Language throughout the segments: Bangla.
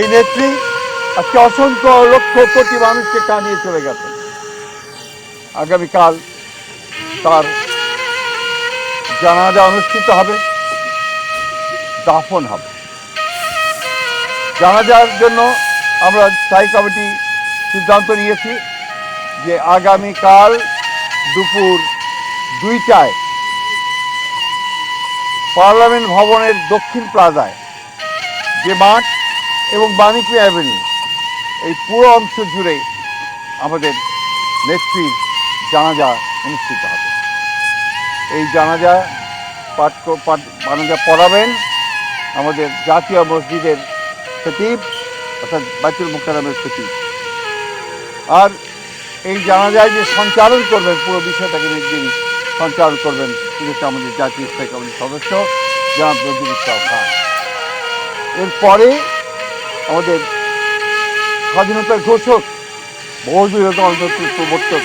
এই নেত্রী আজকে অসংখ্য লক্ষ কোটি মানুষকে টানিয়ে চলে গেছেন। আগামীকাল তার জানাজা অনুষ্ঠিত হবে, দাফন হবে। জানাজার জন্য আমরা স্থায়ী কমিটি সিদ্ধান্ত নিয়েছি যে আগামীকাল দুপুর 2টায় পার্লামেন্ট ভবনের দক্ষিণ প্লাজায় যে মাঠ এবং বাণিজ্য অ্যাভিনিউ এই পুরো অংশ জুড়ে আমাদের নেত্রীর জানাজা অনুষ্ঠিত হবে। এই জানাজা পড়াবেন আমাদের জাতীয় মসজিদের খতিব অর্থাৎ বাইতুল মুকাররমের খতিব। আর এই জানাজায় যে সঞ্চালন করবেন, পুরো বিষয়টাকে যিনি সঞ্চালন করবেন তিনি হচ্ছে আমাদের জাতীয় স্থায়ী কমিটির সদস্য জনাব নজরুল ইসলাম খান। এরপরে আমাদের স্বাধীনতার ঘোষক, বহুদলীয় গণতন্ত্রের প্রবর্তক,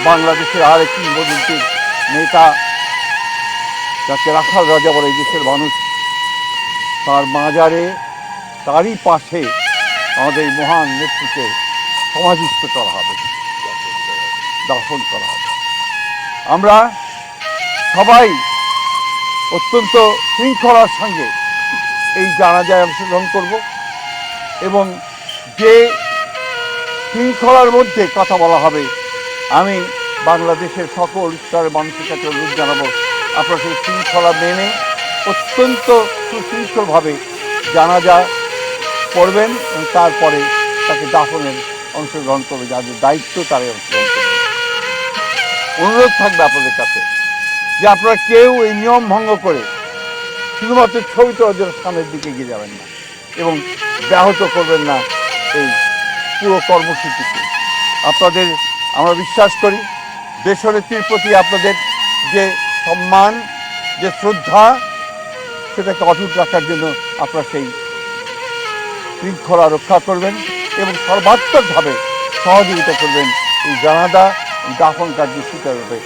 বাংলাদেশের আরেক কিংবদন্তির নেতা, যাকে রাখাল রাজা বলে এই দেশের মানুষ, তার মাজারে, তারই পাশে আমাদের এই মহান নেত্রীকে সমাধিস্থ করা হবে, দাফন করা হবে। আমরা সবাই অত্যন্ত শৃঙ্খলার সঙ্গে এই জানাজায় অংশগ্রহণ করব এবং যে শৃঙ্খলার মধ্যে কথা বলা হবে, আমি বাংলাদেশের সকল স্তরের মানুষের কাছে অনুরোধ জানাবো, আপনারা সেই শৃঙ্খলা মেনে অত্যন্ত সুশৃঙ্খলভাবে জানাজা করবেন এবং তারপরে তাকে দাফনের অংশগ্রহণ করবে, যাদের দায়িত্ব তারাই অংশগ্রহণ করবে। অনুরোধ থাকবে আপনাদের কাছে যে আপনারা কেউ এই নিয়ম ভঙ্গ করে শুধুমাত্র ছবি তোলার জন্য সামনের দিকে এগিয়ে যাবেন না এবং ব্যাহত করবেন না এই পুরো কর্মসূচিকে। আপনাদের আমরা বিশ্বাস করি দেশনেত্রীর প্রতি আপনাদের যে সম্মান, যে শ্রদ্ধা, সেটাকে অটুট রাখার জন্য আপনারা সেই শৃঙ্খলা রক্ষা করবেন এবং সর্বাত্মকভাবে সহযোগিতা করবেন এই জানাজা দাফন কার্য সুচারুরূপে